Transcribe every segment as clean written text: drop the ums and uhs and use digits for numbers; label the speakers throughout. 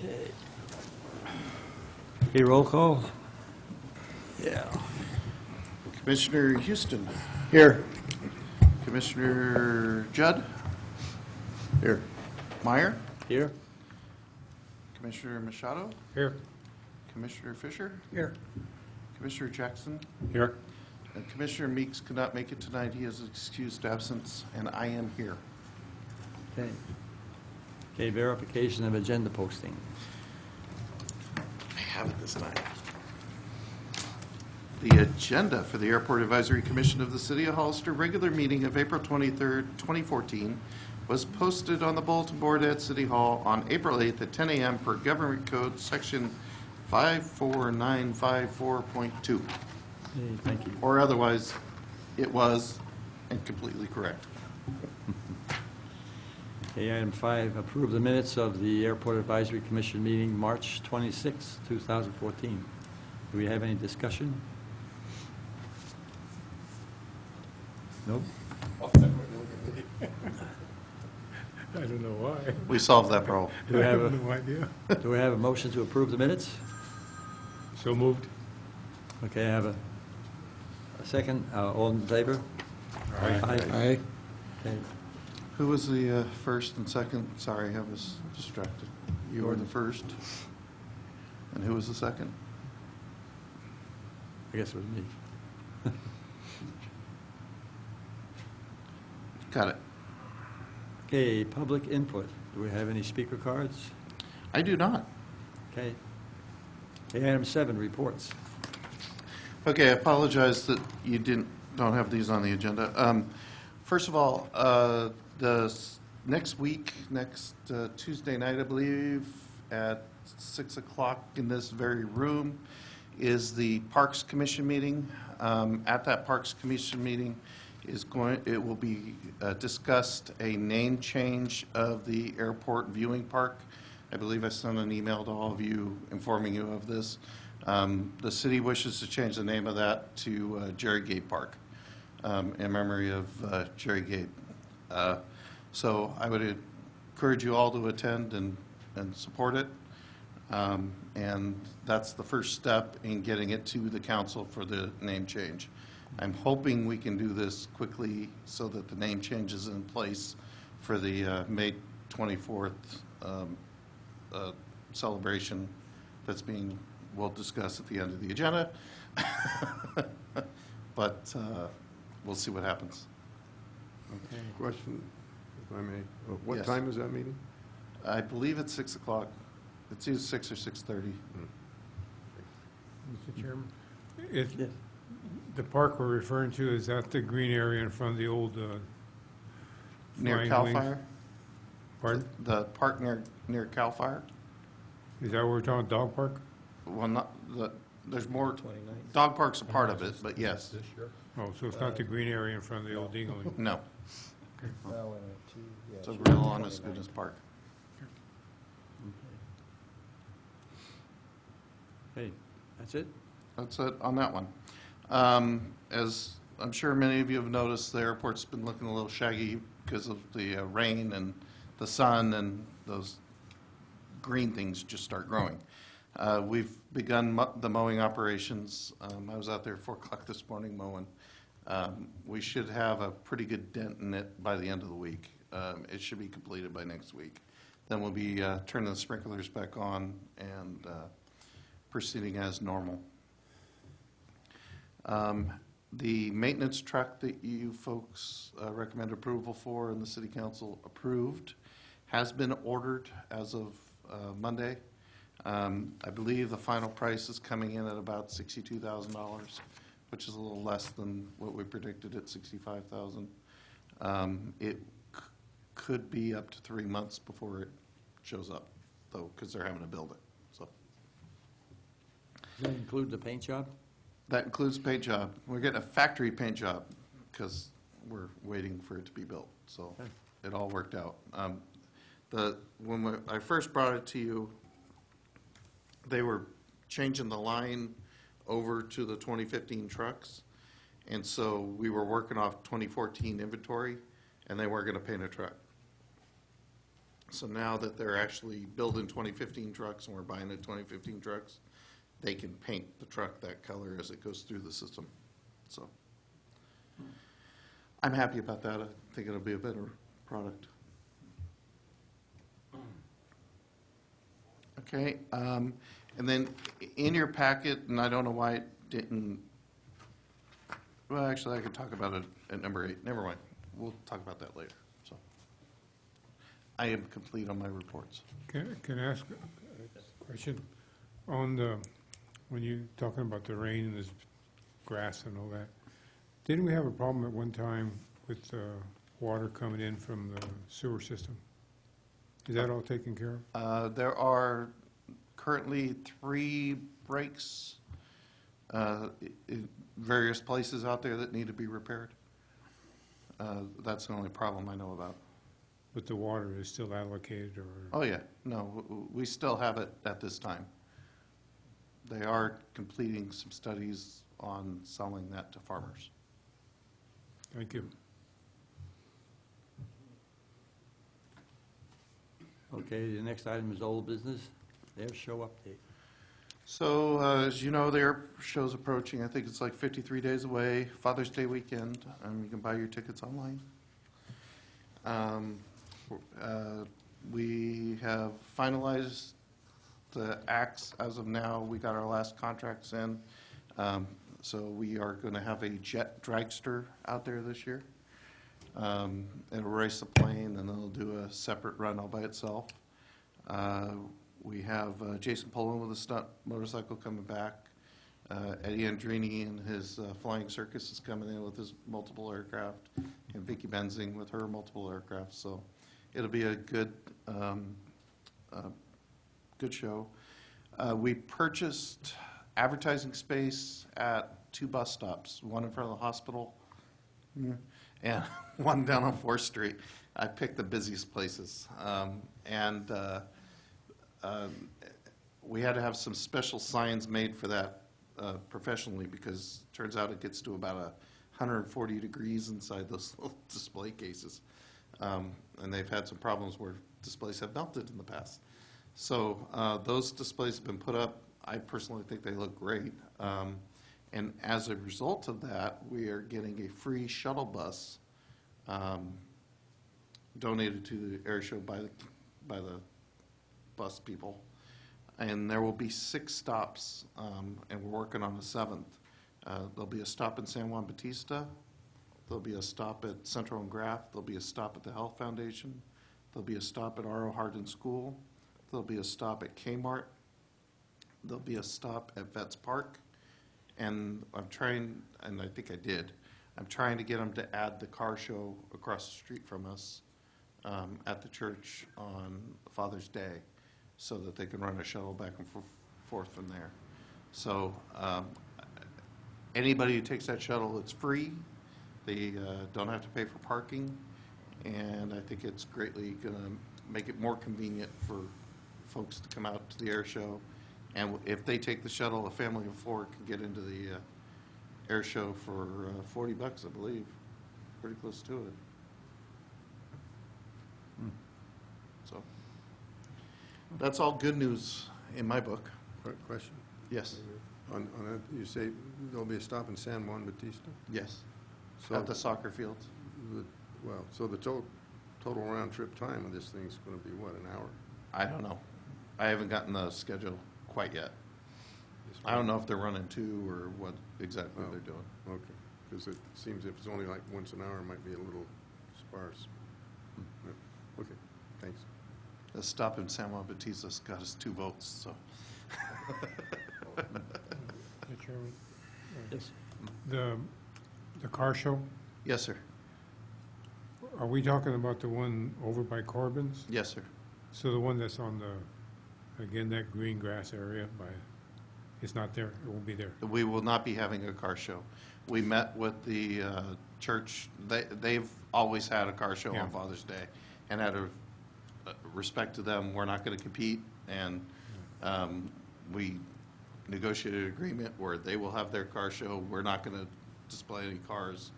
Speaker 1: Okay. Okay, roll call.
Speaker 2: Yeah. Commissioner Houston.
Speaker 3: Here.
Speaker 2: Commissioner Judd.
Speaker 3: Here.
Speaker 2: Meyer.
Speaker 1: Here.
Speaker 2: Commissioner Machado.
Speaker 4: Here.
Speaker 2: Commissioner Fisher.
Speaker 4: Here.
Speaker 2: Commissioner Jackson.
Speaker 4: Here.
Speaker 2: And Commissioner Meeks could not make it tonight. He has excused absence, and I am here.
Speaker 1: Okay. Okay, verification of agenda posting.
Speaker 2: I have it this time. The agenda for the Airport Advisory Commission of the City of Hollister regular meeting of April 23rd, 2014 was posted on the bulletin board at City Hall on April 8th at 10 a.m. per Government Code Section 54954.2.
Speaker 1: Okay, thank you.
Speaker 2: Or otherwise, it was and completely correct.
Speaker 1: Okay, item 5, approve the minutes of the Airport Advisory Commission meeting, March 26, 2014. Do we have any discussion? Nope.
Speaker 4: I don't know why.
Speaker 2: We solved that problem.
Speaker 1: Do we
Speaker 4: I
Speaker 1: have
Speaker 4: have
Speaker 1: a,
Speaker 4: no idea.
Speaker 1: do we have a motion to approve the minutes?
Speaker 4: So moved.
Speaker 1: Okay, I have a second. All in favor?
Speaker 4: Aye.
Speaker 1: Aye. Okay.
Speaker 2: Who was the first and second? Sorry, I was distracted. You were the first. And who was the second?
Speaker 1: I guess it was me.
Speaker 2: Got it.
Speaker 1: Okay, public input. Do we have any speaker cards?
Speaker 2: I do not.
Speaker 1: Okay. Okay, item 7, reports.
Speaker 2: Okay, I apologize that you don't have these on the agenda. First of all, next week, Tuesday night, I believe, at 6 o'clock in this very room, is the Parks Commission meeting. At that Parks Commission meeting, it will be discussed a name change of the airport viewing park. I believe I sent an email to all of you informing you of this. The city wishes to change the name of that to Jerry Gate Park in memory of Jerry Gate. So I would encourage you all to attend and support it. And that's the first step in getting it to the council for the name change. I'm hoping we can do this quickly so that the name change is in place for the May 24th celebration we'll discuss at the end of the agenda. But we'll see what happens.
Speaker 3: Okay. Question, if I may. What
Speaker 2: Yes.
Speaker 3: time is that meeting?
Speaker 2: I believe it's 6 o'clock. It's either 6 or 6:30.
Speaker 4: Mr. Chairman, is
Speaker 1: Yes.
Speaker 4: the park we're referring to, is that the green area in front of the old
Speaker 2: Near
Speaker 4: flying
Speaker 2: CAL
Speaker 4: wings?
Speaker 2: FIRE?
Speaker 4: Pardon?
Speaker 2: The park near CAL FIRE?
Speaker 4: Is that what we're talking about, dog park?
Speaker 2: Well, there's more, dog park's a part of it, but yes.
Speaker 4: Oh, so it's not the green area in front of the old Dingley?
Speaker 2: No.
Speaker 5: Well,
Speaker 2: It's a real honest goodness park.
Speaker 1: Hey, that's it?
Speaker 2: That's it on that one. As I'm sure many of you have noticed, the airport's been looking a little shaggy because of the rain and the sun, and those green things just start growing. We've begun the mowing operations. I was out there at 4 o'clock this morning mowing. We should have a pretty good dent in it by the end of the week. It should be completed by next week. Then we'll be turning the sprinklers back on and proceeding as normal. The maintenance truck that you folks recommend approval for and the city council approved has been ordered as of Monday. I believe the final price is coming in at about $62,000, which is a little less than what we predicted at $65,000. It could be up to 3 months before it shows up, though, because they're having to build it. So
Speaker 1: Does that include the paint job?
Speaker 2: that includes paint job. We're getting a factory paint job because we're waiting for it to be built. So
Speaker 1: Okay.
Speaker 2: it all worked out. When I first brought it to you, they were changing the line over to the 2015 trucks, and so we were working off 2014 inventory, and they weren't going to paint a truck. So now that they're actually building 2015 trucks and we're buying the 2015 trucks, they can paint the truck that color as it goes through the system. So I'm happy about that. I think it'll be a better product. Okay, and then in your packet, and I don't know why it didn't, well, actually, I could talk about it at number 8. Never mind. We'll talk about that later. So I am complete on my reports.
Speaker 4: Can I ask a question? On the, when you're talking about the rain and this grass and all that, didn't we have a problem at one time with water coming in from the sewer system? Is that all taken care of?
Speaker 2: There are currently 3 breaks in various places out there that need to be repaired. That's the only problem I know about.
Speaker 4: But the water is still allocated, or?
Speaker 2: Oh, yeah. No, we still have it at this time. They are completing some studies on selling that to farmers.
Speaker 4: Thank you.
Speaker 1: Okay, the next item is old business, air show update.
Speaker 2: So, as you know, the air show's approaching. I think it's like 53 days away, Father's Day weekend. You can buy your tickets online. We have finalized the acts as of now. We got our last contracts in. So we are going to have a jet dragster out there this year. It'll race the plane, and then it'll do a separate run all by itself. We have Jason Poland with a stunt motorcycle coming back. Eddie Andrini and his flying circus is coming in with his multiple aircraft, and Vicki Benzing with her multiple aircraft. So it'll be a good, good show. We purchased advertising space at 2 bus stops, one in front of the hospital and one down on 4th Street. I picked the busiest places. We had to have some special signs made for that professionally, because it turns out it gets to about 140 degrees inside those little display cases. And they've had some problems where displays have melted in the past. So those displays have been put up. I personally think they look great. And as a result of that, we are getting a free shuttle bus donated to the air show by the bus people. And there will be 6 stops, and we're working on the 7th. There'll be a stop in San Juan Bautista. There'll be a stop at Central and Graff. There'll be a stop at the Health Foundation. There'll be a stop at R.O. Hardin School. There'll be a stop at Kmart. There'll be a stop at Vets Park. And I'm trying, and I think I did, I'm trying to get them to add the car show across the street from us at the church on Father's Day, so that they can run a shuttle back and forth from there. So anybody who takes that shuttle, it's free. They don't have to pay for parking, and I think it's greatly going to make it more convenient for folks to come out to the air show. And if they take the shuttle, a family of 4 can get into the air show for $40, I believe. Pretty close to it. So that's all good news in my book.
Speaker 3: Question?
Speaker 2: Yes.
Speaker 3: On that, you say there'll be a stop in San Juan Bautista?
Speaker 2: Yes.
Speaker 3: So
Speaker 2: At the soccer fields.
Speaker 3: Well, so the total round trip time of this thing's going to be what, an hour?
Speaker 2: I don't know. I haven't gotten the schedule quite yet. I don't know if they're running 2 or what exactly they're doing.
Speaker 3: Okay, because it seems if it's only like once an hour, it might be a little sparse. Okay, thanks.
Speaker 2: The stop in San Juan Bautista's got us 2 votes, so.
Speaker 4: Mr. Chairman,
Speaker 1: Yes.
Speaker 4: the car show,
Speaker 2: Yes, sir.
Speaker 4: are we talking about the one over by Corbin's?
Speaker 2: Yes, sir.
Speaker 4: So the one that's on the, again, that green grass area by, it's not there, it won't be there.
Speaker 2: We will not be having a car show. We met with the church. They've always had a car show
Speaker 4: Yeah.
Speaker 2: on Father's Day. And out of respect to them, we're not going to compete. And we negotiated an agreement where they will have their car show. We're not going to display any cars.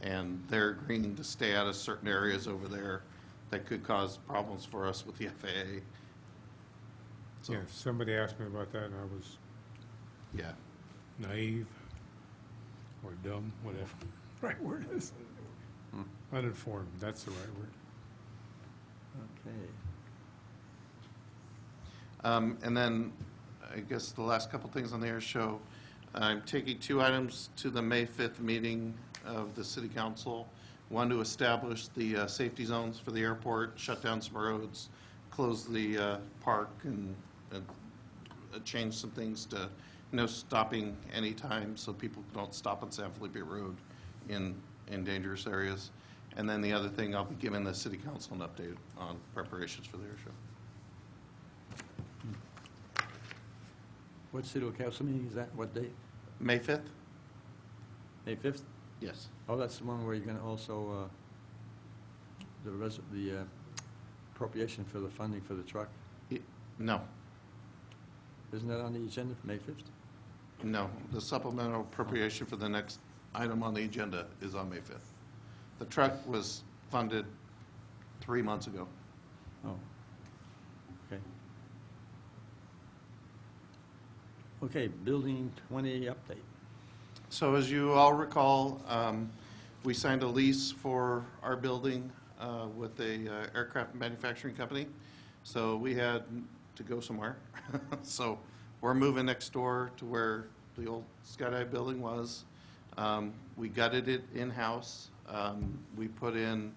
Speaker 2: And they're agreeing to stay out of certain areas over there that could cause problems for us with the FAA. So,
Speaker 4: Yeah, somebody asked me about that, and I was
Speaker 2: yeah.
Speaker 4: naive or dumb, whatever right word is. Uninformed, that's the right word.
Speaker 1: Okay.
Speaker 2: And then, I guess the last couple things on the air show, I'm taking 2 items to the May 5th meeting of the city council. One, to establish the safety zones for the airport, shut down some roads, close the park, and change some things to no stopping anytime, so people don't stop on San Felipe Road in dangerous areas. And then the other thing, I'll be giving the city council an update on preparations for the air show.
Speaker 1: What city council meeting is that? What date?
Speaker 2: May 5th?
Speaker 1: May 5th?
Speaker 2: Yes.
Speaker 1: Oh, that's the one where you're going to also, the appropriation for the funding for the truck.
Speaker 2: No,
Speaker 1: Isn't that on the agenda for May 5th?
Speaker 2: no. The supplemental appropriation for the next item on the agenda is on May 5th. The truck was funded 3 months ago.
Speaker 1: Oh, okay. Okay, Building 20 update.
Speaker 2: So as you all recall, we signed a lease for our building with a aircraft manufacturing company. So we had to go somewhere. So we're moving next door to where the old Skydive building was. We gutted it in-house. We put in,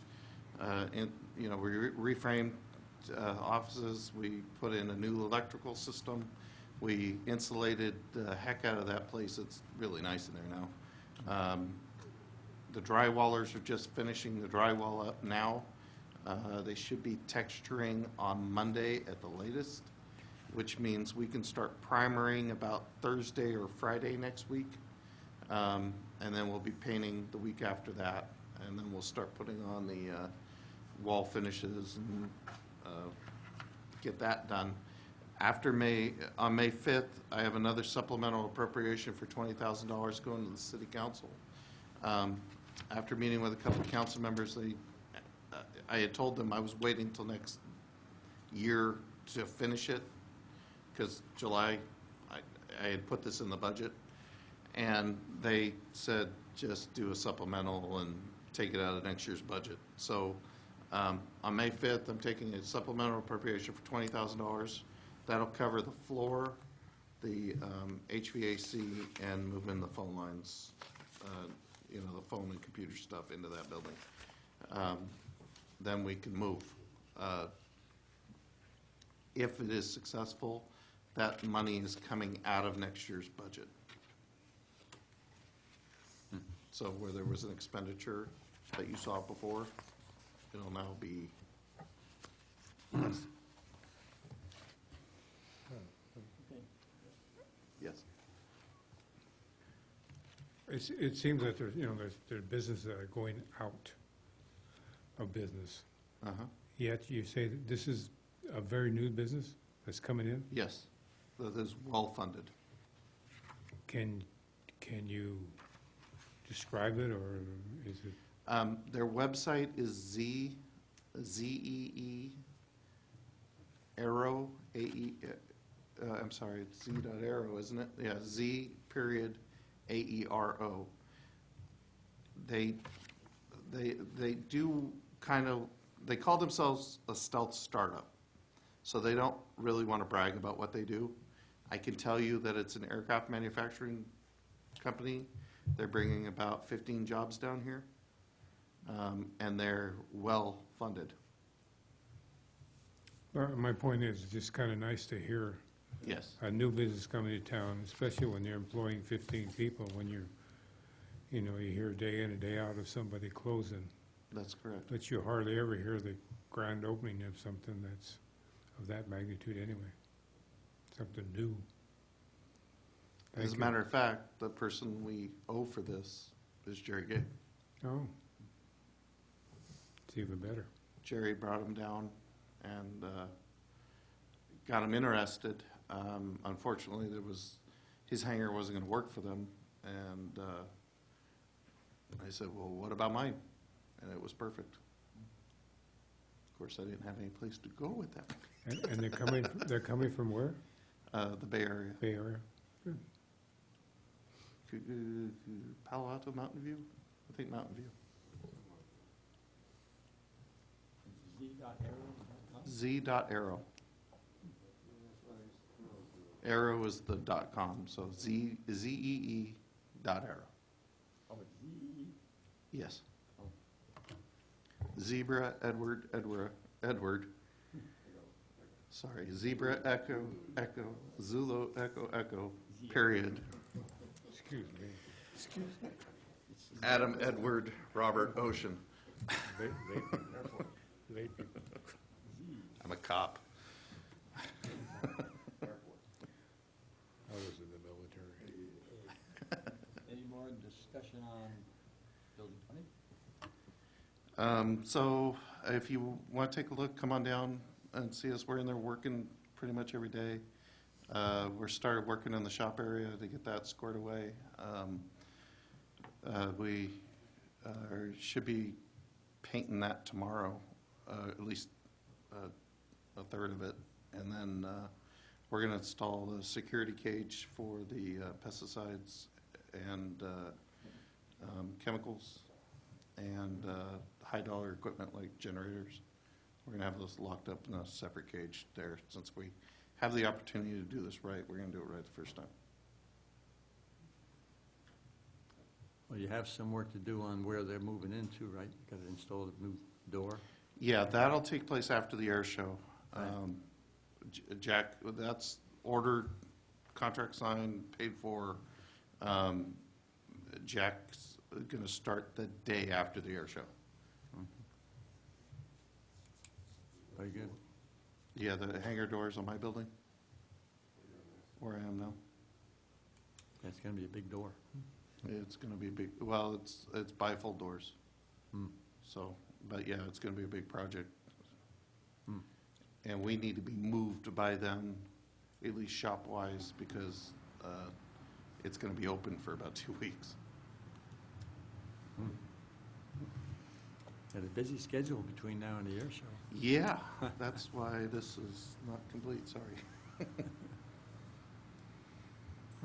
Speaker 2: we reframed offices. We put in a new electrical system. We insulated the heck out of that place. It's really nice in there now. The drywallers are just finishing the drywall up now. They should be texturing on Monday at the latest, which means we can start primering about Thursday or Friday next week. And then we'll be painting the week after that. And then we'll start putting on the wall finishes and get that done. On May 5th, I have another supplemental appropriation for $20,000 going to the city council. After meeting with a couple of council members, I had told them I was waiting till next year to finish it, because July, I had put this in the budget, and they said just do a supplemental and take it out of next year's budget. So on May 5th, I'm taking a supplemental appropriation for $20,000. That'll cover the floor, the HVAC, and move in the phone lines, the phone and computer stuff into that building. Then we can move. If it is successful, that money is coming out of next year's budget. So where there was an expenditure that you saw before, it'll now be less. Yes.
Speaker 4: It seems that there's businesses that are going out of business.
Speaker 2: Uh-huh.
Speaker 4: Yet you say that this is a very new business that's coming in?
Speaker 2: Yes. That is well-funded.
Speaker 4: Can you describe it, or is it?
Speaker 2: Their website is Z-E-E, Aero, A-E, I'm sorry, it's Z.Aero, isn't it? Yeah, Z.AERO. They do kind of, they call themselves a stealth startup, so they don't really want to brag about what they do. I can tell you that it's an aircraft manufacturing company. They're bringing about 15 jobs down here, and they're well-funded.
Speaker 4: My point is, it's just kind of nice to hear
Speaker 2: Yes.
Speaker 4: a new business coming to town, especially when they're employing 15 people, when you hear day in and day out of somebody closing.
Speaker 2: That's correct.
Speaker 4: But you hardly ever hear the grand opening of something that's of that magnitude anyway, something new.
Speaker 2: As a matter of fact, the person we owe for this is Jerry Gay.
Speaker 4: Oh, it's even better.
Speaker 2: Jerry brought him down and got him interested. Unfortunately, his hangar wasn't going to work for them, and I said, well, what about mine? And it was perfect. course, I didn't have any place to go with that.
Speaker 4: And they're coming from where?
Speaker 2: The Bay Area.
Speaker 4: Bay Area?
Speaker 2: Palo Alto, Mountain View? I think Mountain View. Z.arrow. Arrow is the .com, so ZEE dot arrow.
Speaker 1: Oh, it's Z-E-E?
Speaker 2: Yes.
Speaker 1: Oh.
Speaker 2: Zebra, Edward. Sorry, Zebra, Echo, Zulu, Echo, period.
Speaker 4: Excuse me.
Speaker 1: Excuse me?
Speaker 2: Adam, Edward, Robert, Ocean.
Speaker 4: Lay people.
Speaker 2: I'm a cop.
Speaker 4: I was in the military.
Speaker 1: Any more discussion on Building 20?
Speaker 2: So if you want to take a look, come on down and see us. We're in there working pretty much every day. We're started working in the shop area to get that squared away. We should be painting that tomorrow, at least a third of it. And then we're going to install the security cage for the pesticides and chemicals and high-dollar equipment like generators. We're going to have those locked up in a separate cage there. Since we have the opportunity to do this right, we're going to do it right the first time.
Speaker 1: Well, you have some work to do on where they're moving into, right? You got to install the new door.
Speaker 2: Yeah, that'll take place after the air show.
Speaker 1: Right.
Speaker 2: Jack, that's ordered, contract signed, paid for. Jack's going to start the day after the air show.
Speaker 1: Very good.
Speaker 2: Yeah, the hangar doors on my building, where I am now.
Speaker 1: That's going to be a big door.
Speaker 2: It's going to be big. Well, it's bifold doors.
Speaker 1: Hmm.
Speaker 2: So, but yeah, it's going to be a big project.
Speaker 1: Hmm.
Speaker 2: And we need to be moved by then, at least shop-wise, because it's going to be open for about 2 weeks.
Speaker 1: Got a busy schedule between now and the air show.
Speaker 2: Yeah, that's why this is not complete, sorry.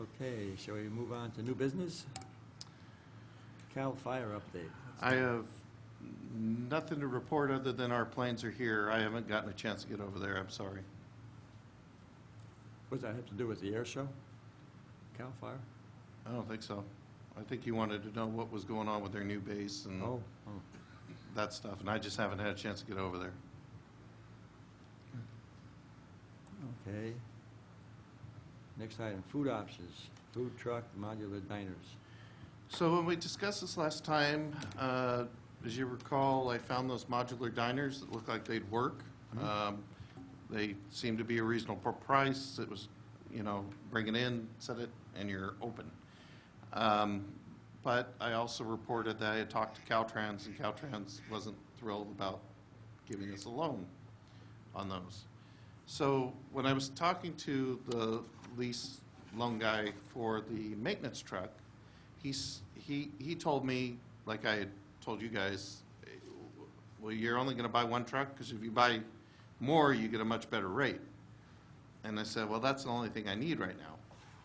Speaker 1: Okay, shall we move on to new business? Cal Fire update.
Speaker 2: I have nothing to report other than our planes are here. I haven't gotten a chance to get over there, I'm sorry.
Speaker 1: What does that have to do with the air show? Cal Fire?
Speaker 2: I don't think so. I think you wanted to know what was going on with their new base and
Speaker 1: Oh.
Speaker 2: that stuff, and I just haven't had a chance to get over there.
Speaker 1: Okay. Next item, food options, food truck, modular diners.
Speaker 2: So when we discussed this last time, as you recall, I found those modular diners that looked like they'd work. They seemed to be a reasonable price. It was, bring it in, set it, and you're open. But I also reported that I had talked to Caltrans, and Caltrans wasn't thrilled about giving us a loan on those. So when I was talking to the lease loan guy for the maintenance truck, he told me, like I had told you guys, well, you're only going to buy one truck because if you buy more, you get a much better rate. And I said, well, that's the only thing I need right now.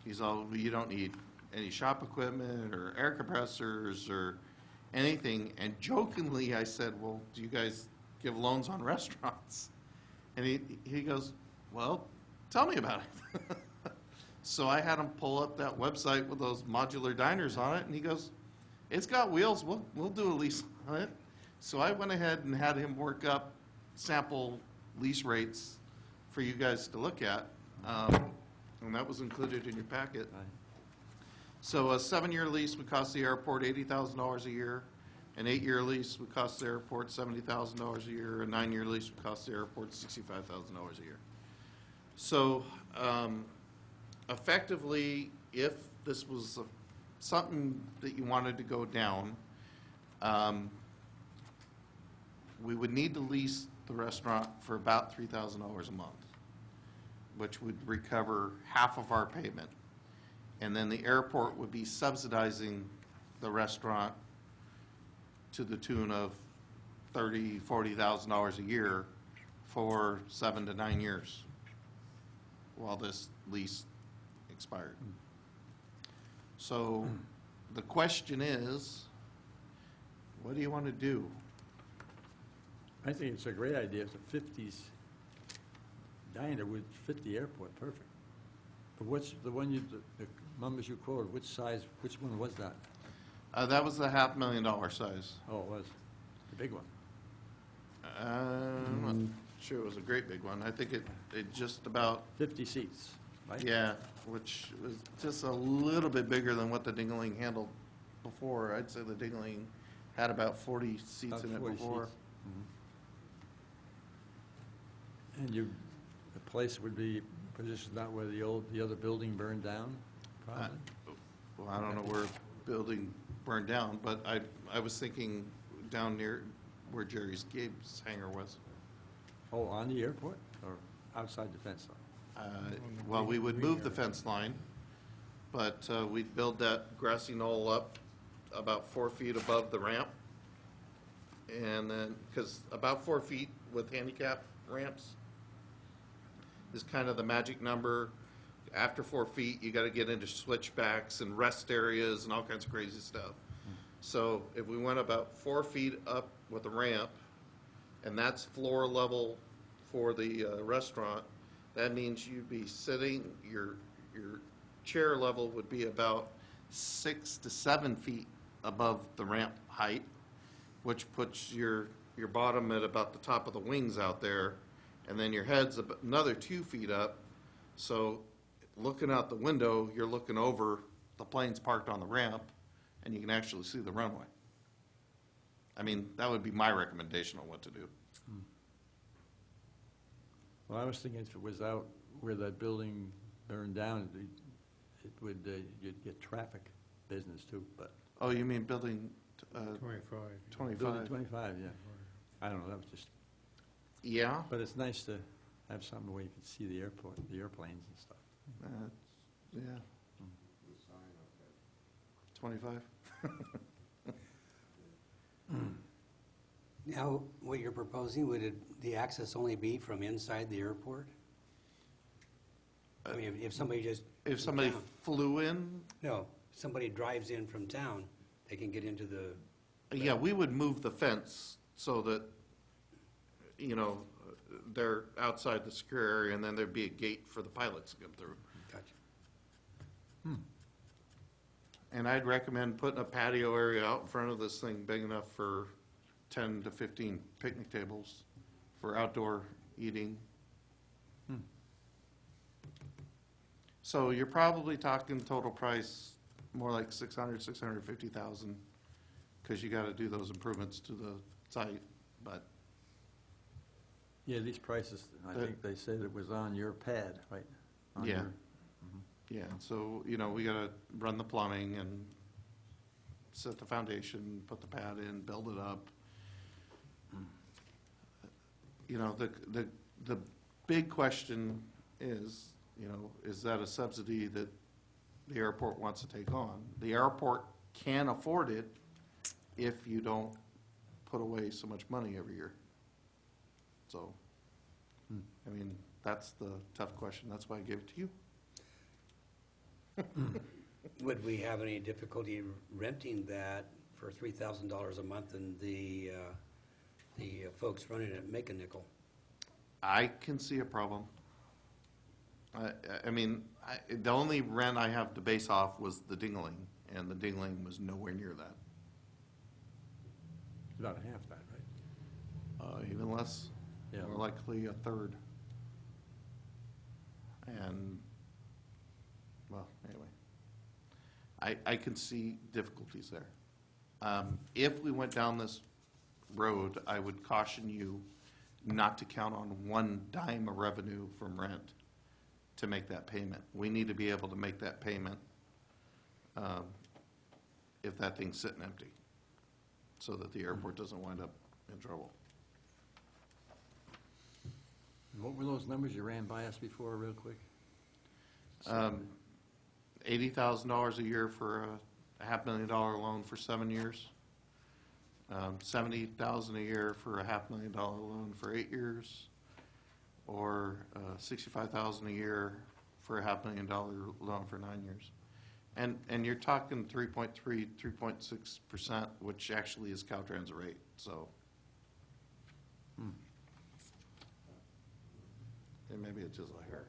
Speaker 2: He's all, well, you don't need any shop equipment or air compressors or anything. And jokingly, I said, well, do you guys give loans on restaurants? And he goes, well, tell me about it. So I had him pull up that website with those modular diners on it, and he goes, it's got wheels, we'll do a lease on it. So I went ahead and had him work up sample lease rates for you guys to look at, and that was included in your packet.
Speaker 1: Right.
Speaker 2: So a 7-year lease would cost the airport $80,000 a year. An 8-year lease would cost the airport $70,000 a year. A 9-year lease would cost the airport $65,000 a year. So effectively, if this was something that you wanted to go down, we would need to lease the restaurant for about $3,000 a month, which would recover half of our payment. And then the airport would be subsidizing the restaurant to the tune of $30,000, $40,000 a year for 7 to 9 years while this lease expired. So the question is, what do you want to do?
Speaker 1: I think it's a great idea. It's a 50s diner would fit the airport perfect. But what's the one the numbers you quoted, which one was that?
Speaker 2: That was the $500,000 size.
Speaker 1: Oh, it was the big one.
Speaker 2: I'm not sure it was a great big one. I think it just about,
Speaker 1: 50 seats, right?
Speaker 2: yeah, which was just a little bit bigger than what the Dingling handled before. I'd say the Dingling had about 40 seats
Speaker 1: About
Speaker 2: in it
Speaker 1: 40
Speaker 2: before.
Speaker 1: seats. And the place would be positioned out where the other building burned down, probably?
Speaker 2: Well, I don't know where building burned down, but I was thinking down near where Jerry's Gabe's hangar was.
Speaker 1: Oh, on the airport or outside the fence line?
Speaker 2: Well, we would move the fence line, but we'd build that grassy knoll up about 4 feet above the ramp. And then, because about 4 feet with handicap ramps is kind of the magic number. After 4 feet, you got to get into switchbacks and rest areas and all kinds of crazy stuff. So if we went about 4 feet up with a ramp, and that's floor level for the restaurant, that means you'd be sitting, your chair level would be about 6 to 7 feet above the ramp height, which puts your bottom at about the top of the wings out there, and then your head's another 2 feet up. So looking out the window, you're looking over the planes parked on the ramp, and you can actually see the runway. I mean, that would be my recommendation on what to do.
Speaker 1: Well, I was thinking if it was out where that building burned down, it would, you'd get traffic business too, but.
Speaker 2: Oh, you mean building
Speaker 4: 25.
Speaker 2: 25?
Speaker 1: Building 25, yeah. I don't know, that was just,
Speaker 2: Yeah.
Speaker 1: but it's nice to have something where you can see the airport, the airplanes and stuff.
Speaker 2: Yeah. 25?
Speaker 5: Now, what you're proposing, would the access only be from inside the airport? I mean, if somebody just...
Speaker 2: If somebody flew in,
Speaker 5: No, somebody drives in from town, they can get into the...
Speaker 2: yeah, we would move the fence so that, they're outside the secure area, and then there'd be a gate for the pilots to come through.
Speaker 5: Gotcha.
Speaker 2: And I'd recommend putting a patio area out in front of this thing big enough for 10 to 15 picnic tables for outdoor eating. So you're probably talking total price more like 650,000, because you got to do those improvements to the site, but
Speaker 1: Yeah, these prices, I think they said it was on your pad, right? On
Speaker 2: Yeah.
Speaker 1: your-
Speaker 2: yeah, so, we got to run the plumbing and set the foundation, put the pad in, build it up. The big question is, is that a subsidy that the airport wants to take on? The airport can afford it if you don't put away so much money every year. So, I mean, that's the tough question. That's why I gave it to you.
Speaker 5: Would we have any difficulty renting that for $3,000 a month and the folks running it make a nickel?
Speaker 2: I can see a problem. The only rent I have to base off was the Dingling, and the Dingling was nowhere near that.
Speaker 1: About half that, right?
Speaker 2: Even less,
Speaker 1: Yeah.
Speaker 2: more likely a third. And, well, anyway, I can see difficulties there. If we went down this road, I would caution you not to count on one dime of revenue from rent to make that payment. We need to be able to make that payment if that thing's sitting empty, so that the airport doesn't wind up in trouble.
Speaker 1: And what were those numbers you ran by us before, real quick?
Speaker 2: $80,000 a year for a $500,000 loan for 7 years. $70,000 a year for a $500,000 loan for 8 years. or $65,000 a year for a $500,000 loan for 9 years. And you're talking 3.3, 3.6%, which actually is Caltrans rate, so. And maybe it's just like her.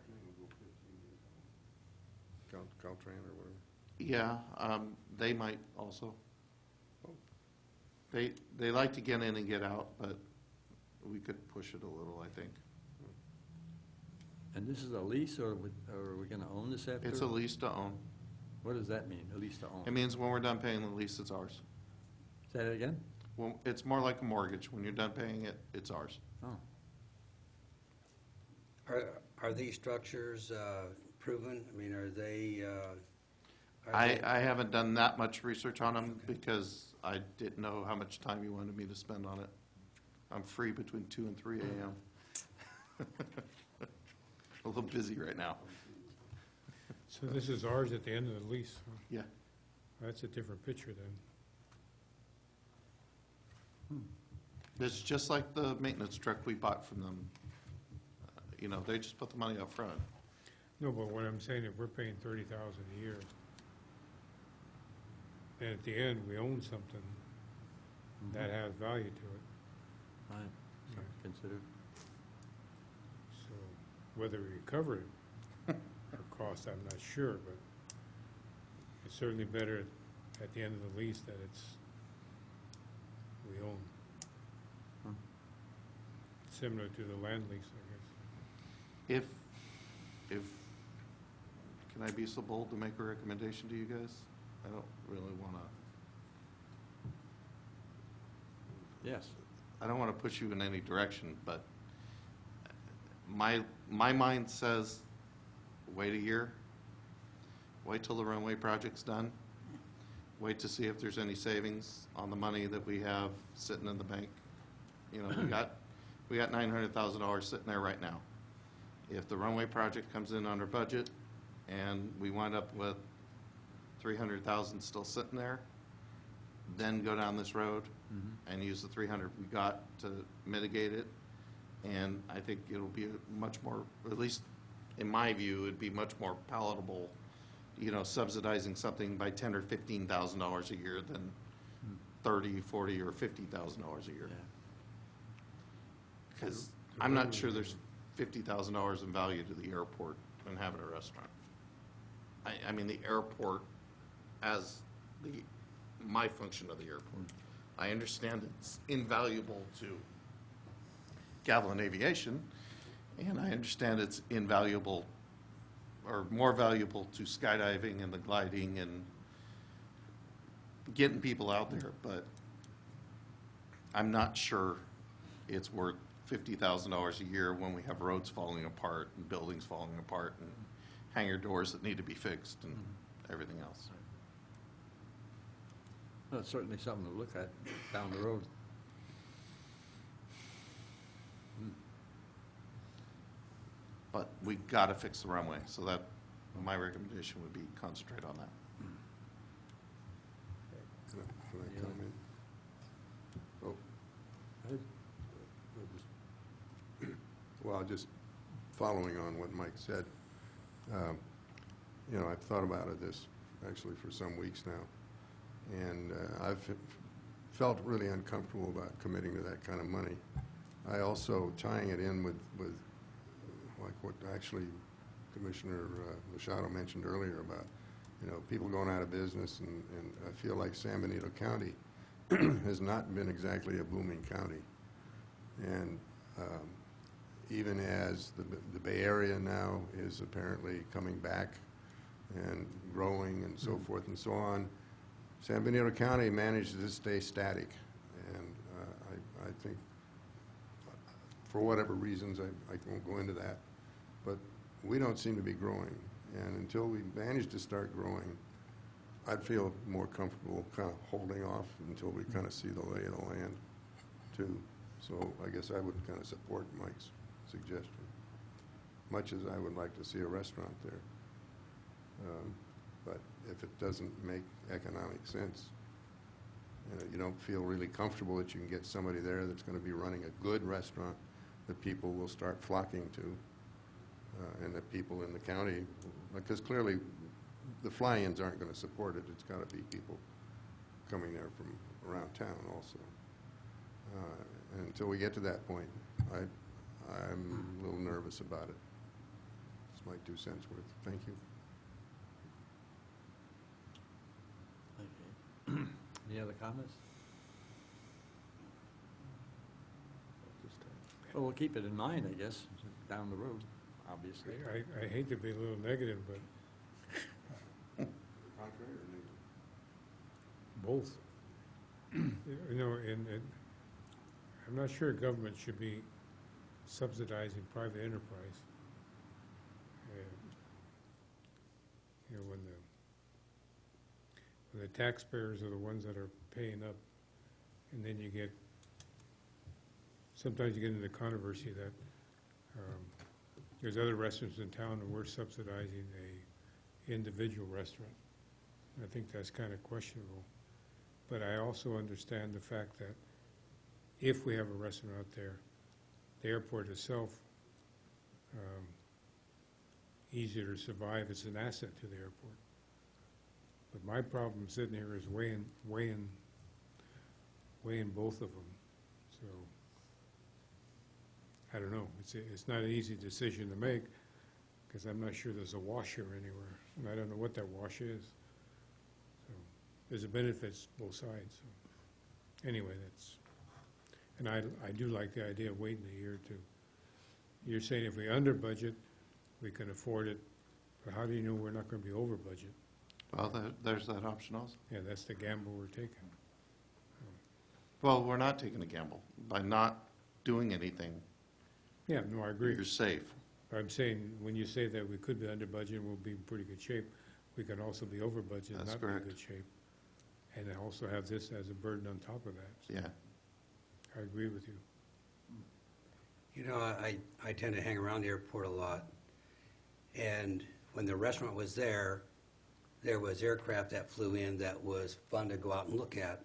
Speaker 3: Caltran or whatever.
Speaker 2: Yeah, they might also. They like to get in and get out, but we could push it a little, I think.
Speaker 1: And this is a lease, or are we gonna own this after?
Speaker 2: It's a lease to own.
Speaker 1: What does that mean, a lease to own?
Speaker 2: It means when we're done paying the lease, it's ours.
Speaker 1: Say that again?
Speaker 2: Well, it's more like a mortgage. When you're done paying it, it's ours.
Speaker 1: Oh,
Speaker 5: Are these structures proven? I mean, are they?
Speaker 2: I haven't done that much research on them because I didn't know how much time you wanted me to spend on it. I'm free between 2 and 3 a.m. A little busy right now.
Speaker 4: So this is ours at the end of the lease, huh?
Speaker 2: Yeah.
Speaker 4: That's a different picture then.
Speaker 2: It's just like the maintenance truck we bought from them. You know, they just put the money up front.
Speaker 4: No, but what I'm saying, if we're paying $30,000 a year, and at the end, we own something that has value to it,
Speaker 1: fine, something to consider.
Speaker 4: so whether we recover it or cost, I'm not sure, but it's certainly better at the end of the lease that we own.
Speaker 1: Hmm.
Speaker 4: Similar to the land lease, I guess.
Speaker 2: If, can I be so bold to make a recommendation to you guys? I don't really want to,
Speaker 1: Yes.
Speaker 2: I don't want to push you in any direction, but my mind says, wait a year, wait till the runway project's done, wait to see if there's any savings on the money that we have sitting in the bank. You know, we got $900,000 sitting there right now. If the runway project comes in under budget and we wind up with $300,000 still sitting there, then go down this road and use the 300 we got to mitigate it. And I think it'll be a much more, at least in my view, it'd be much more palatable, you know, subsidizing something by $10,000 or $15,000 a year than $30,000, $40,000, or $50,000 a year.
Speaker 1: Yeah.
Speaker 2: Because I'm not sure there's $50,000 in value to the airport and having a restaurant. I mean, the airport as my function of the airport. I understand it's invaluable to Gavilan Aviation, and I understand it's invaluable or more valuable to skydiving and the gliding and getting people out there, but I'm not sure it's worth $50,000 a year when we have roads falling apart and buildings falling apart and hangar doors that need to be fixed and everything else.
Speaker 1: Well, it's certainly something to look at down the road.
Speaker 2: But we got to fix the runway, so that, my recommendation would be concentrate on that.
Speaker 3: Can I
Speaker 1: Yeah.
Speaker 3: comment? Oh, well, just following on what Mike said, you know, I've thought about this actually for some weeks now, and I've felt really uncomfortable about committing to that kind of money. I also, tying it in with like what actually Commissioner Machado mentioned earlier about, you know, people going out of business, and I feel like San Benito County has not been exactly a booming county. And even as the Bay Area now is apparently coming back and growing and so forth and so on, San Benito County managed to stay static. And I think, for whatever reasons, I won't go into that, but we don't seem to be growing. And until we manage to start growing, I'd feel more comfortable kind of holding off until we kind of see the lay of the land, too. So I guess I would kind of support Mike's suggestion, much as I would like to see a restaurant there. But if it doesn't make economic sense, you know, you don't feel really comfortable that you can get somebody there that's going to be running a good restaurant the people will start flocking to, and the people in the county, because clearly the fly-ins aren't going to support it. It's got to be people coming there from around town also. And until we get to that point, I'm a little nervous about it. It's my 2 cents worth. Thank you.
Speaker 1: Okay. Any other comments? Well, we'll keep it in mind, I guess, down the road, obviously.
Speaker 4: I hate to be a little negative, but
Speaker 3: Contrary or negative?
Speaker 4: both. You know, and I'm not sure government should be subsidizing private enterprise. You know, when the taxpayers are the ones that are paying up, and then you get, sometimes you get into controversy that there's other restaurants in town and we're subsidizing a individual restaurant. I think that's kind of questionable. But I also understand the fact that if we have a restaurant out there, the airport itself, easier to survive as an asset to the airport. But my problem sitting here is weighing both of them. So I don't know. It's not an easy decision to make because I'm not sure there's a wash here anywhere, and I don't know what that wash is. So there's a benefits both sides. So anyway, that's, and I do like the idea of waiting a year or two. You're saying if we under budget, we can afford it, but how do you know we're not going to be over budget?
Speaker 2: Well, there's that option also.
Speaker 4: Yeah, that's the gamble we're taking.
Speaker 2: Well, we're not taking a gamble. By not doing anything,
Speaker 4: Yeah, no, I agree.
Speaker 2: you're safe.
Speaker 4: But I'm saying, when you say that we could be under budget and we'll be in pretty good shape, we can also be over budget and
Speaker 2: That's
Speaker 4: not be in
Speaker 2: correct.
Speaker 4: good shape. And then also have this as a burden on top of that. So
Speaker 2: Yeah.
Speaker 4: I agree with you.
Speaker 5: You know, I tend to hang around the airport a lot, and when the restaurant was there was aircraft that flew in that was fun to go out and look at,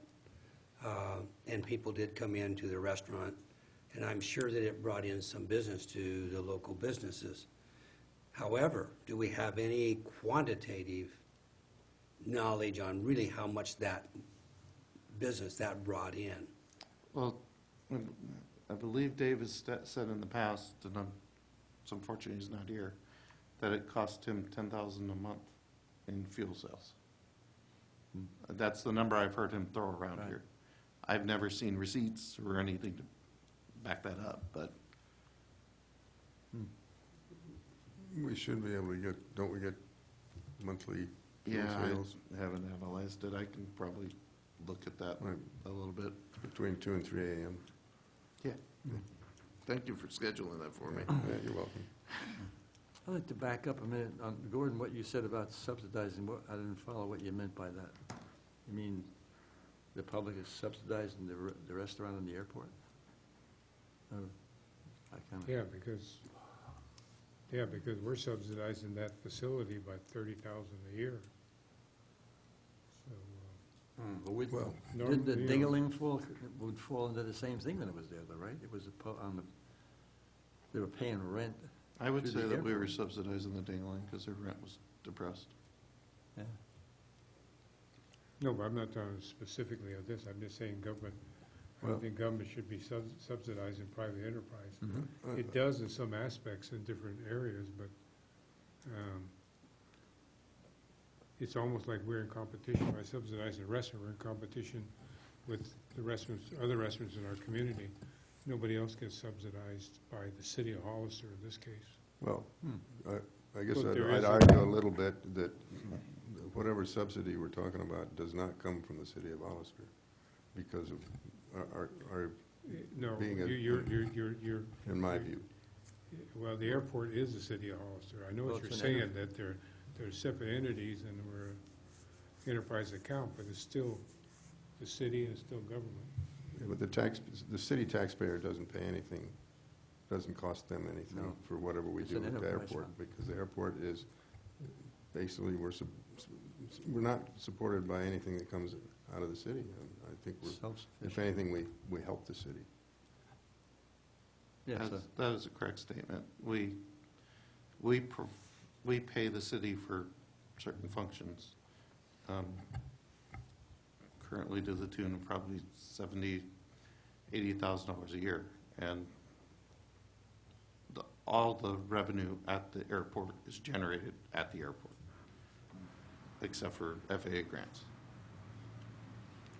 Speaker 5: and people did come into the restaurant, and I'm sure that it brought in some business to the local businesses. However, do we have any quantitative knowledge on really how much that business that brought in?
Speaker 2: Well, I believe Dave has said in the past, and it's unfortunate he's not here, that it cost him $10,000 a month in fuel sales. That's the number I've heard him throw around
Speaker 1: Right.
Speaker 2: here. I've never seen receipts or anything to back that up, but
Speaker 3: We should be able to get, don't we get monthly fuel
Speaker 2: yeah,
Speaker 3: sales?
Speaker 2: I haven't analyzed it. I can probably look at that
Speaker 3: Right.
Speaker 2: a little bit.
Speaker 3: Between 2 and 3 a.m.
Speaker 2: Yeah. Thank you for scheduling that for me.
Speaker 3: Yeah, you're welcome.
Speaker 1: I'd like to back up a minute on, Gordon, what you said about subsidizing. I didn't follow what you meant by that. You mean the public is subsidizing the restaurant and the airport? Or I kind of...
Speaker 4: Yeah, because we're subsidizing that facility by $30,000 a year. So,
Speaker 1: But would
Speaker 3: Well,
Speaker 1: did the
Speaker 4: you know,
Speaker 1: dingling would fall into the same thing when it was there, though, right? It was on the, they were paying rent.
Speaker 2: I would
Speaker 1: through
Speaker 2: say
Speaker 1: the
Speaker 2: that we were
Speaker 1: airport.
Speaker 2: subsidizing the dingling because their rent was depressed.
Speaker 1: Yeah.
Speaker 4: no, but I'm not talking specifically of this. I'm just saying government, I
Speaker 3: Well-
Speaker 4: don't think government should be subsidizing private enterprise.
Speaker 1: Mhm.
Speaker 4: It does in some aspects in different areas, but it's almost like we're in competition by subsidizing a restaurant. We're in competition with the restaurants, other restaurants in our community. Nobody else gets subsidized by the city of Hollister in this case.
Speaker 3: Well, I guess
Speaker 4: But there
Speaker 3: I'd
Speaker 4: is a-
Speaker 3: argue a little bit that whatever subsidy we're talking about does not come from the city of Hollister because of our,
Speaker 4: No,
Speaker 3: Being a-
Speaker 4: you're.
Speaker 3: in my view.
Speaker 4: Well, the airport is the city of Hollister. I know
Speaker 1: Well,
Speaker 4: what you're
Speaker 1: it's an
Speaker 4: saying, that they're separate entities and we're enterprise account, but it's still the city and it's still government.
Speaker 3: Yeah, but the city taxpayer doesn't pay anything, doesn't cost them anything
Speaker 1: No.
Speaker 3: for whatever we
Speaker 1: It's
Speaker 3: do
Speaker 1: an
Speaker 3: at the
Speaker 1: enterprise
Speaker 3: airport.
Speaker 1: fund.
Speaker 3: Because the airport is, basically, we're not supported by anything that comes out of the city. I think we're, if
Speaker 1: Self-sufficient.
Speaker 3: anything, we help the city.
Speaker 1: Yeah, so,
Speaker 2: That is a correct statement. We pay the city for certain functions, currently to the tune of probably $80,000 a year. And all the revenue at the airport is generated at the airport, except for FAA grants.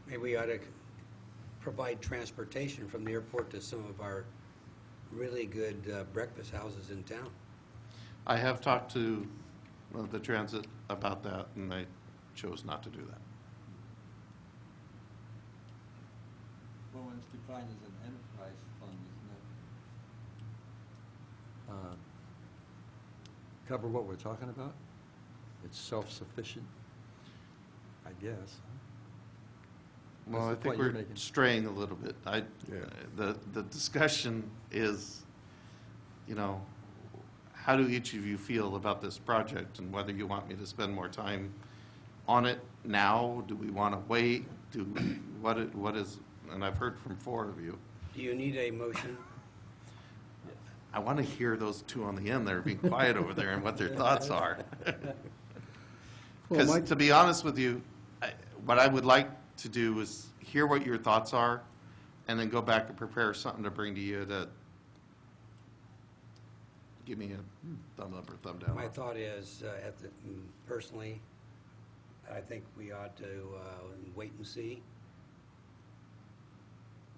Speaker 5: Maybe we ought to provide transportation from the airport to some of our really good breakfast houses in town.
Speaker 2: I have talked to the transit about that, and they chose not to do that.
Speaker 6: Well, when it's defined as an enterprise fund, isn't it?
Speaker 1: cover what we're talking about? It's self-sufficient, I guess.
Speaker 2: Well, I
Speaker 1: That's the
Speaker 2: think
Speaker 1: point you're
Speaker 2: we're
Speaker 1: making.
Speaker 2: straying a little bit.
Speaker 3: Yeah.
Speaker 2: The discussion is, how do each of you feel about this project, and whether you want me to spend more time on it now? Do we want to wait? What is, and I've heard from 4 of you.
Speaker 5: Do you need a motion?
Speaker 2: I want to hear those 2 on the end that are being quiet over there and what their thoughts are. Because to be honest with you, what I would like to do is hear what your thoughts are, and then go back and prepare something to bring to you to give me a thumb up or thumb down.
Speaker 5: My thought is, personally, I think we ought to wait and see.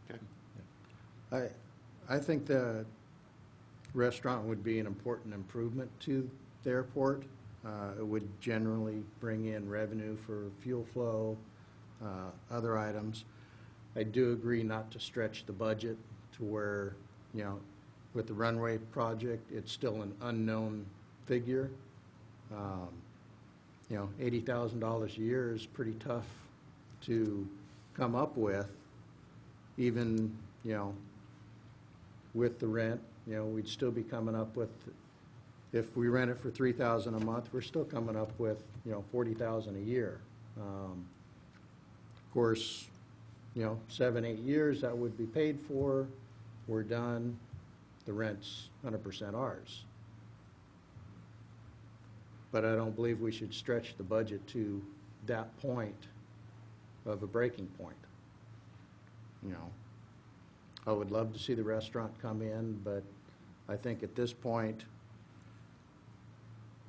Speaker 2: Okay.
Speaker 7: I think the restaurant would be an important improvement to the airport. It would generally bring in revenue for fuel flow, other items. I do agree not to stretch the budget to where, with the runway project, it's still an unknown figure. $80,000 a year is pretty tough to come up with, even, with the rent. We'd still be coming up with, if we rent it for $3,000 a month, we're still coming up with, $40,000 a year. Of course, 7, 8 years, that would be paid for. We're done. The rent's 100% ours. But I don't believe we should stretch the budget to that point of a breaking point. I would love to see the restaurant come in, but I think at this point,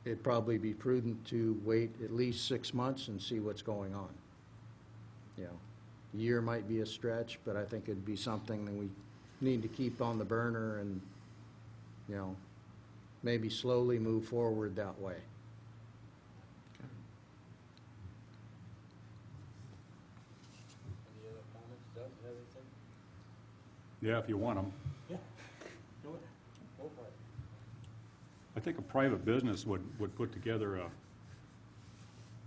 Speaker 7: it'd probably be prudent to wait at least 6 months and see what's going on. A year might be a stretch, but I think it'd be something that we need to keep on the burner and, maybe slowly move forward that way.
Speaker 6: Any other comments? Doug, you have anything?
Speaker 8: Yeah, if you want them.
Speaker 6: Yeah. Do it. Go for it.
Speaker 8: I think a private business would put together a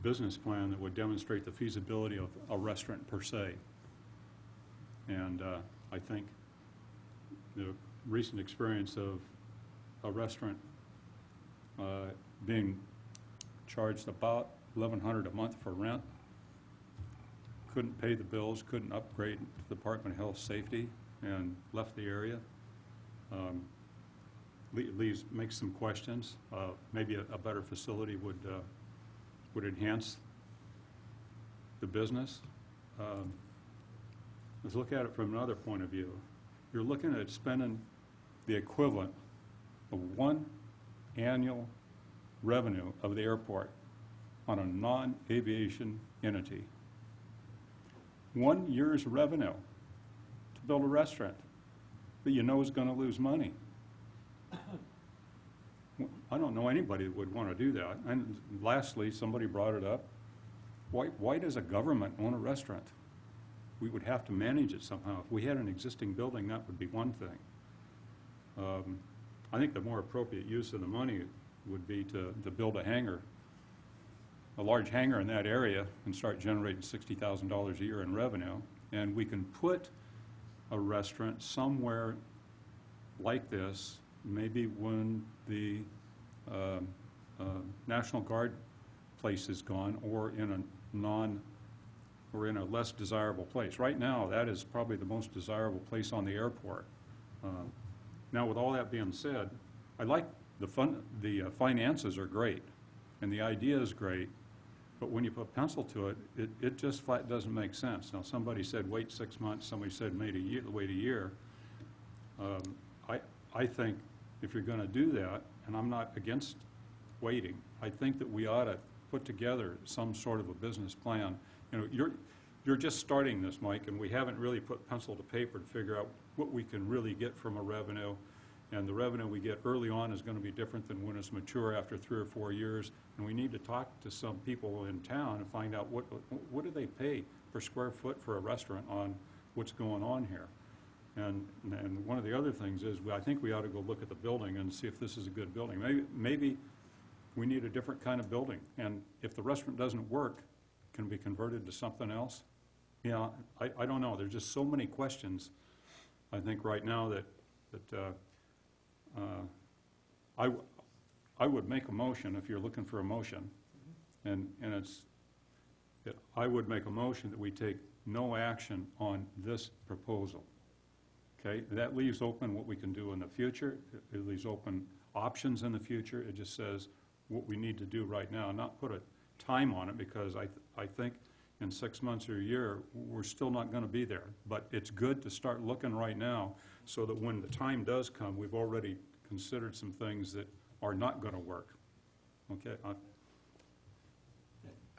Speaker 8: business plan that would demonstrate the feasibility of a restaurant per se. And I think the recent experience of a restaurant being charged about $1,100 a month for rent, couldn't pay the bills, couldn't upgrade the Department of Health Safety, and left the area. Makes some questions. Maybe a better facility would enhance the business. Let's look at it from another point of view. You're looking at spending the equivalent of 1 annual revenue of the airport on a non-aviation entity. 1 year's revenue to build a restaurant that is going to lose money. I don't know anybody that would want to do that. And lastly, somebody brought it up. Why does a government own a restaurant? We would have to manage it somehow. If we had an existing building, that would be one thing. I think the more appropriate use of the money would be to build a hangar, a large hangar in that area, and start generating $60,000 a year in revenue. And we can put a restaurant somewhere like this, maybe when the National Guard place is gone, or in a less desirable place. Right now, that is probably the most desirable place on the airport. Now, with all that being said, I like the finances are great, and the idea is great, but when you put pencil to it, it just flat doesn't make sense. Now, somebody said wait 6 months, somebody said wait a year. I think if you're gonna do that, and I'm not against waiting, I think that we ought to put together some sort of a business plan. You know, you're just starting this, Mike, and we haven't really put pencil to paper to figure out what we can really get from a revenue. And the revenue we get early on is gonna be different than when it's mature after 3 or 4 years. And we need to talk to some people in town and find out what do they pay per square foot for a restaurant on what's going on here. And one of the other things is, I think we ought to go look at the building and see if this is a good building. Maybe we need a different kind of building. And if the restaurant doesn't work, can it be converted to something else? Yeah, I don't know. There's just so many questions, I think, right now that I would make a motion, if you're looking for a motion, and I would make a motion that we take no action on this proposal. Okay, that leaves open what we can do in the future. It leaves open options in the future. It just says what we need to do right now, not put a time on it, because I think in 6 months or a year, we're still not gonna be there. But it's good to start looking right now, so that when the time does come, we've already considered some things that are not gonna work. Okay?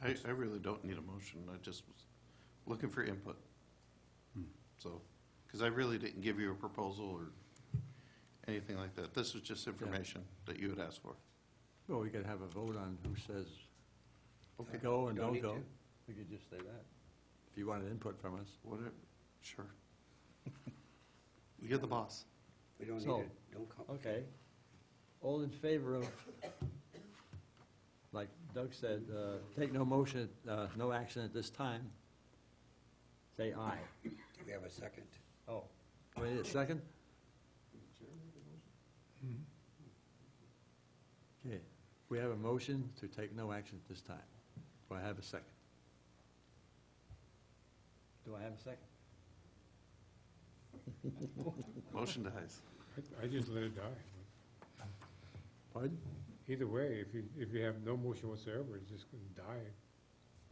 Speaker 2: I really don't need a motion. I just was looking for input. So, because I really didn't give you a proposal or anything like that. This was just information that you had asked for.
Speaker 1: Well, we could have a vote on who says
Speaker 2: Okay.
Speaker 1: go and
Speaker 5: Don't
Speaker 1: don't
Speaker 5: need
Speaker 1: go.
Speaker 5: to.
Speaker 1: We could just say that, if you wanted input from us.
Speaker 2: Whatever, sure. You're the boss.
Speaker 5: We don't need
Speaker 1: So,
Speaker 5: it, don't come.
Speaker 1: Okay. All in favor of, like Doug said, take no motion, no action at this time, say aye.
Speaker 5: Do we have a second?
Speaker 1: Oh, wait a second? Okay, we have a motion to take no action at this time. Do I have a second? Do I have a second?
Speaker 2: Motion dies.
Speaker 4: I just let it die.
Speaker 1: Pardon?
Speaker 4: Either way, if you have no motion whatsoever, it's just gonna die.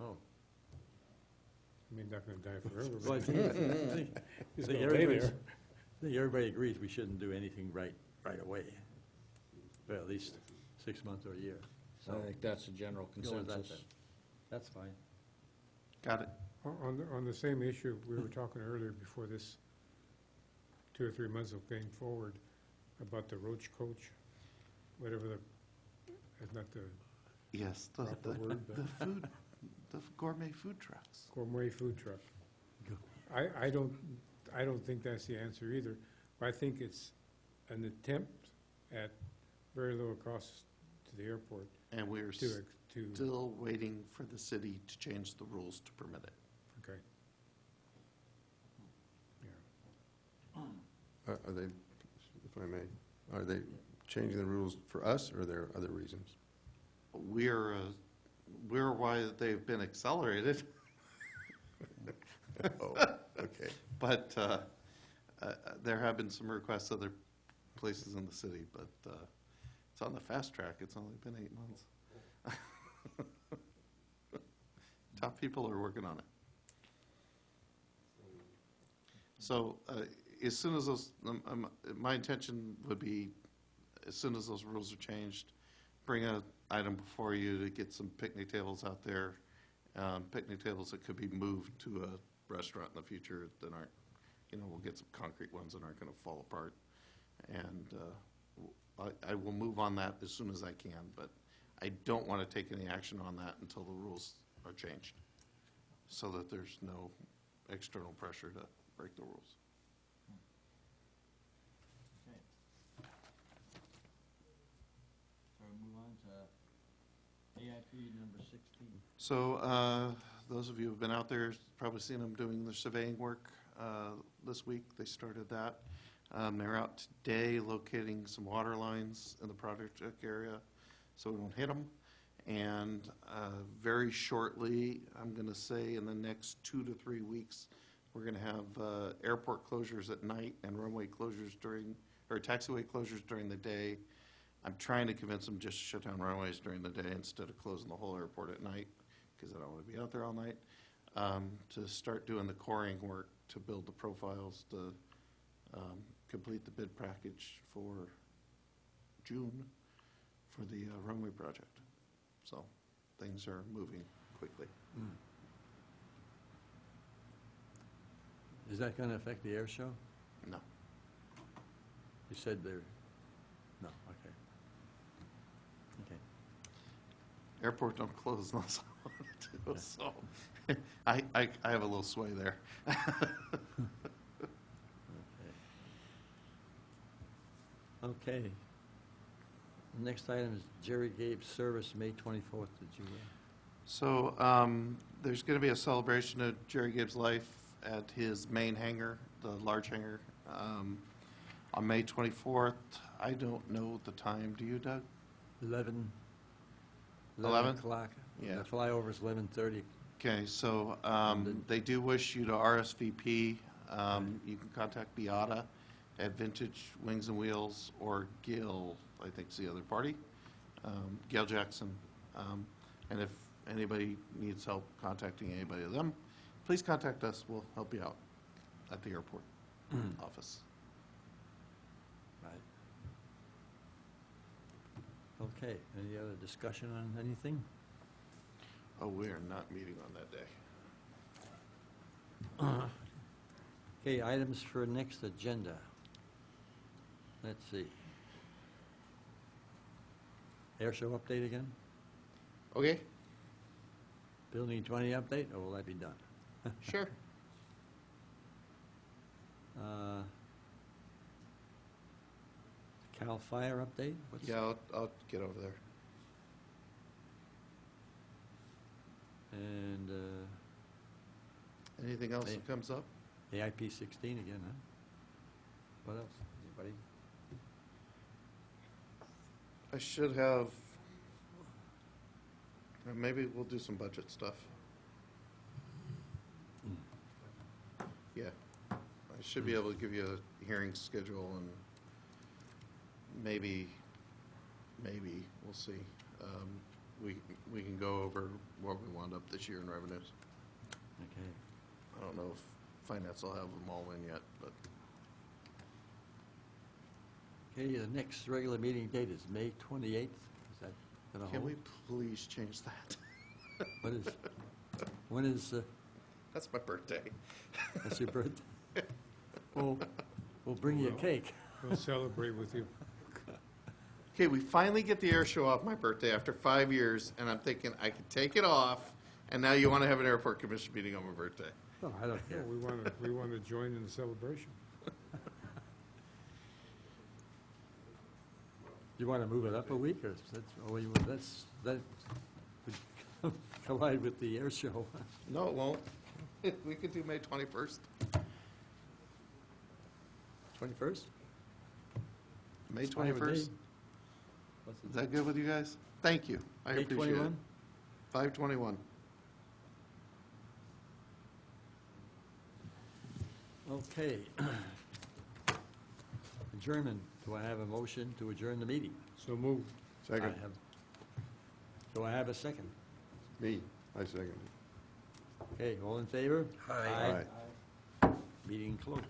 Speaker 1: Oh.
Speaker 4: I mean, not gonna die forever,
Speaker 1: Well, I
Speaker 4: but
Speaker 1: think
Speaker 4: it's
Speaker 1: think
Speaker 4: gonna lay
Speaker 1: everybody's-
Speaker 4: there.
Speaker 1: I think everybody agrees we shouldn't do anything right away, or at least 6 months or a year.
Speaker 7: I think that's a general
Speaker 1: Go with that
Speaker 7: consensus.
Speaker 1: then. That's fine.
Speaker 2: Got it.
Speaker 4: On the same issue, we were talking earlier before this, 2 or 3 months of going forward, about the roach coach, whatever it's not the
Speaker 2: Yes, the
Speaker 4: Proper word, but-
Speaker 2: food, the gourmet food trucks.
Speaker 4: gourmet food truck. I don't think that's the answer either. But I think it's an attempt at very low cost to the airport
Speaker 2: And we're
Speaker 4: to,
Speaker 2: still waiting for the city to change the rules to permit it.
Speaker 4: okay. Yeah.
Speaker 3: Are they, if I may, are they changing the rules for us, or are there other reasons?
Speaker 2: We're why they've been accelerated,
Speaker 3: Oh, okay.
Speaker 2: but there have been some requests other places in the city, but it's on the fast track. It's only been 8 months. Top people are working on it. So as soon as those, my intention would be, as soon as those rules are changed, bring an item before you to get some picnic tables out there, picnic tables that could be moved to a restaurant in the future that aren't, we'll get some concrete ones that aren't going to fall apart. And I will move on that as soon as I can, but I don't want to take any action on that until the rules are changed, so that there's no external pressure to break the rules.
Speaker 6: Okay. So we move on to AIP number 16.
Speaker 2: So those of you who've been out there probably seen them doing their surveying work this week. They started that. They're out today locating some water lines in the project area so we don't hit them. And very shortly, I'm going to say in the next 2 to 3 weeks, we're going to have airport closures at night and runway closures or taxiway closures during the day. I'm trying to convince them just to shut down runways during the day instead of closing the whole airport at night, because I don't want to be out there all night. To start doing the coring work, to build the profiles, to complete the bid package for June for the runway project. So things are moving quickly.
Speaker 1: Is that going to affect the air show?
Speaker 2: No.
Speaker 1: You said there, no, okay. Okay.
Speaker 2: Airport don't close unless I want it to, so I have a little sway there.
Speaker 1: Okay. Next item is Jerry Gabe's service, May 24th. Did you,
Speaker 2: So there's going to be a celebration of Jerry Gibbs' life at his main hangar, the large hangar, on May 24th. I don't know the time. Do you, Doug?
Speaker 1: 11?
Speaker 2: 11?
Speaker 1: O'clock.
Speaker 2: Yeah.
Speaker 1: The flyover's 11:30.
Speaker 2: Okay, so they do wish you to RSVP. You can contact Beata at Vintage Wings and Wheels, or Gail, I think is the other party, Gail Jackson. And if anybody needs help contacting anybody of them, please contact us. We'll help you out at the airport office.
Speaker 1: Right. Okay, any other discussion on anything?
Speaker 2: Oh, we are not meeting on that day.
Speaker 1: Okay, items for next agenda. Let's see. Air show update again?
Speaker 2: Okay,
Speaker 1: Building 20 update, or will that be done?
Speaker 2: sure.
Speaker 1: Cal Fire update? What's-
Speaker 2: Yeah, I'll get over there.
Speaker 1: And
Speaker 2: Anything else
Speaker 1: Hey.
Speaker 2: that comes up?
Speaker 1: AIP 16 again, huh? What else? Anybody?
Speaker 2: I should have, maybe we'll do some budget stuff. Yeah, I should be able to give you a hearing schedule and maybe, we'll see. We can go over what we wound up this year in revenues.
Speaker 1: Okay.
Speaker 2: I don't know if finance will have them all in yet, but
Speaker 1: Okay, the next regular meeting date is May 28th. Is that gonna
Speaker 2: can we
Speaker 1: hold?
Speaker 2: please change that?
Speaker 1: What is, when is,
Speaker 2: That's my birthday.
Speaker 1: that's your birthday? We'll bring you a cake.
Speaker 4: We'll celebrate with you.
Speaker 2: Okay, we finally get the air show off my birthday after 5 years, and I'm thinking I could take it off, and now you want to have an airport commission meeting on my birthday.
Speaker 1: Oh, I don't
Speaker 4: Yeah,
Speaker 1: care.
Speaker 4: we want to join in the celebration.
Speaker 1: You want to move it up a week, or that would collide with the air show?
Speaker 2: No, it won't. We could do May 21st.
Speaker 1: 21st?
Speaker 2: May
Speaker 1: Fine with me.
Speaker 2: 21st. Is that good with you guys? Thank you. I
Speaker 1: May
Speaker 2: appreciate it.
Speaker 1: 21?
Speaker 2: 5/21.
Speaker 1: Okay. Adjournment. Do I have a motion to adjourn the meeting?
Speaker 4: So move.
Speaker 3: Second,
Speaker 1: I have- Do I have a second?
Speaker 3: me, I second.
Speaker 1: Okay, all in favor?
Speaker 5: Aye.
Speaker 3: Aye.
Speaker 1: Meeting closed.